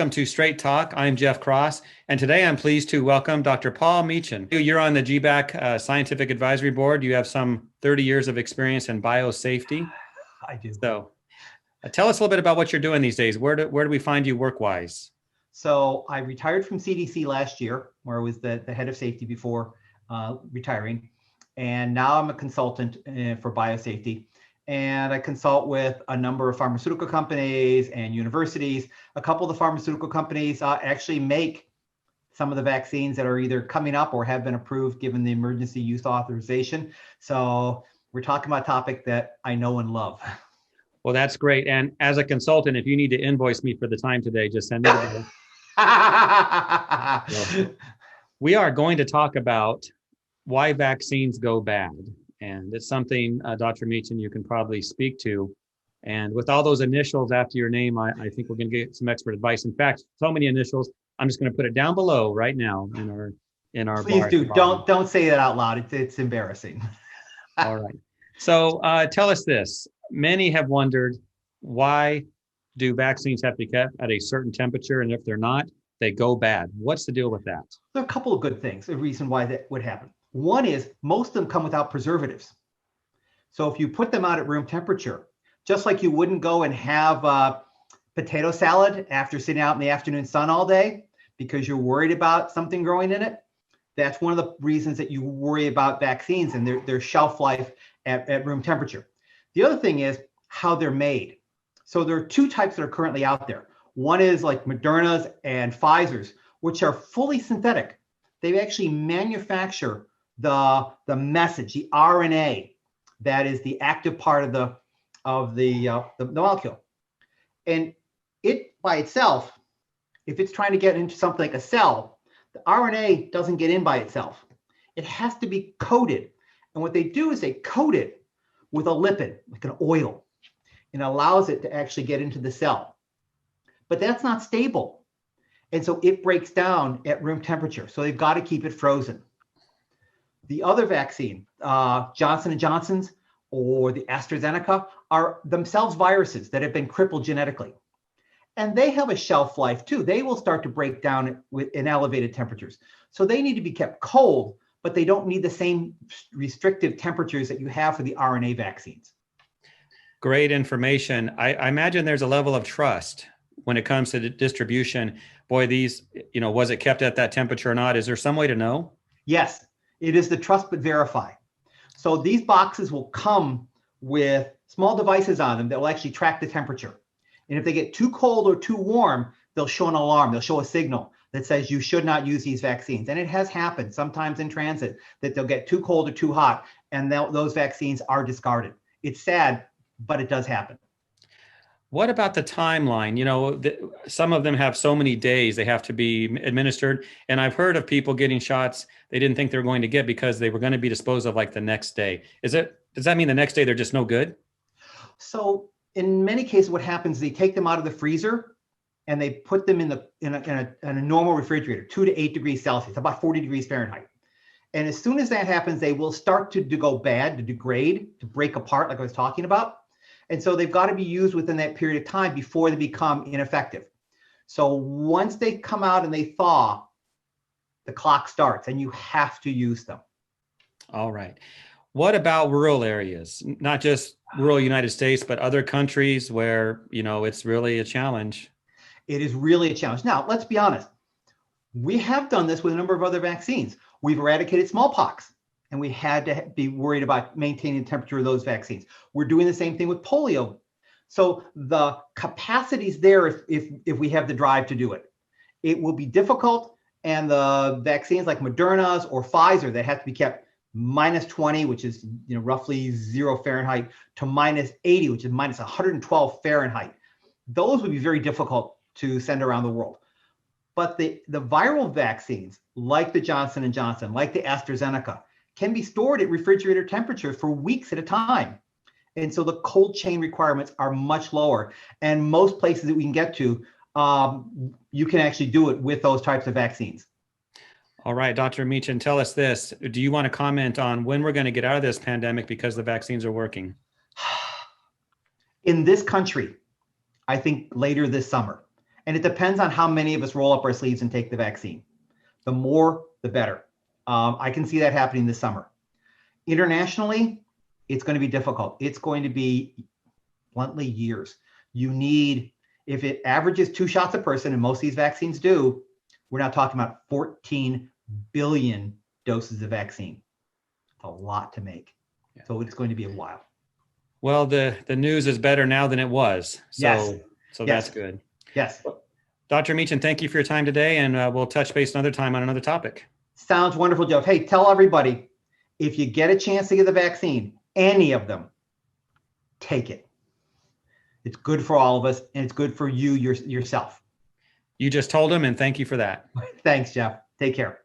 Welcome to Straight Talk. I'm Jeff Cross, and today I'm pleased to welcome Dr. Paul Meechan. You're on the GBAC Scientific Advisory Board. You have some 30 years of experience in biosafety. I do. So tell us a little bit about what you're doing these days. Where do we find you work-wise? So I retired from CDC last year, where I was the head of safety before retiring. And now I'm a consultant for biosafety. And I consult with a number of pharmaceutical companies and universities. A couple of the pharmaceutical companies actually make some of the vaccines that are either coming up or have been approved given the emergency use authorization. So we're talking about a topic that I know and love. Well, that's great. And as a consultant, if you need to invoice me for the time today, just send me the bill. So, we are going to talk about why vaccines go bad. And it's something, Dr. Meechan, you can probably speak to. And with all those initials after your name, I think we're going to get some expert advice. In fact, so many initials, I'm just going to put it down below right now in our Please bar. do. Don't say that out loud. It's embarrassing. All right. So tell us this. Many have wondered, why do vaccines have to be kept at a certain temperature? And if they're not, they go bad. What's the deal with that? There are a couple of good things, a reason why that would happen. One is most of them come without preservatives. So if you put them out at room temperature, just like you wouldn't go and have potato salad after sitting out in the afternoon sun all day because you're worried about something growing in it, that's one of the reasons that you worry about vaccines and their shelf life at room temperature. The other thing is how they're made. So there are two types that are currently out there. One is like Moderna's and Pfizer's, which are fully synthetic. They actually manufacture the message, the RNA, that is the active part of the molecule. And it by itself, if it's trying to get into something like a cell, the RNA doesn't get in by itself. It has to be coated. And what they do is they coat it with a lipid, like an oil, and allows it to actually get into the cell. But that's not stable. And so it breaks down at room temperature. So they've got to keep it frozen. The other vaccine, Johnson & Johnson's or the AstraZeneca, are themselves viruses that have been crippled genetically. And they have a shelf life too. They will start to break down in elevated temperatures. So they need to be kept cold, but they don't need the same restrictive temperatures that you have for the RNA vaccines. Great information. I imagine there's a level of trust when it comes to the distribution. Boy, these, was it kept at that temperature or not? Is there some way to know? Yes, it is the trust but verify. So these boxes will come with small devices on them that will actually track the temperature. And if they get too cold or too warm, they'll show an alarm. They'll show a signal that says you should not use these vaccines. And it has happened sometimes in transit that they'll get too cold or too hot, and those vaccines are discarded. It's sad, but it does happen. What about the timeline? Some of them have so many days they have to be administered. And I've heard of people getting shots they didn't think they were going to get because they were going to be disposed of like the next day. Does that mean the next day they're just no good? So in many cases, what happens is they take them out of the freezer and they put them in a normal refrigerator, 2 to 8 degrees Celsius, about 40 degrees Fahrenheit. And as soon as that happens, they will start to go bad, to degrade, to break apart, like I was talking about. And so they've got to be used within that period of time before they become ineffective. So once they come out and they thaw, the clock starts and you have to use them. All right. What about rural areas? Not just rural United States, but other countries where, it's really a challenge. It is really a challenge. Now, let's be honest. We have done this with a number of other vaccines. We've eradicated smallpox, and we had to be worried about maintaining the temperature of those vaccines. We're doing the same thing with polio. So the capacity is there if we have the drive to do it. It will be difficult, and the vaccines like Moderna's or Pfizer that have to be kept -20, which is roughly 0 Fahrenheit, to -80, which is -112 Fahrenheit. Those would be very difficult to send around the world. But the viral vaccines, like the Johnson & Johnson, like the AstraZeneca, can be stored at refrigerator temperature for weeks at a time. And so the cold chain requirements are much lower. And most places that we can get to, you can actually do it with those types of vaccines. All right, Dr. Meechan, tell us this. Do you want to comment on when we're going to get out of this pandemic because the vaccines are working? In this country, I think later this summer. And it depends on how many of us roll up our sleeves and take the vaccine. The more, the better. I can see that happening this summer. Internationally, it's going to be difficult. It's going to be, bluntly, years. You need, if it averages 2 shots a person, and most of these vaccines do, we're now talking about 14 billion doses of vaccine. It's a lot to make. Yeah. So it's going to be a while. Well, the news is better now than it was. So, yes. So that's good. Yes. Dr. Meechan, thank you for your time today, and we'll touch base another time on another topic. Sounds wonderful, Jeff. Hey, tell everybody, if you get a chance to get the vaccine, any of them, take it. It's good for all of us, and it's good for you yourself. You just told them, and thank you for that. Thanks, Jeff. Take care.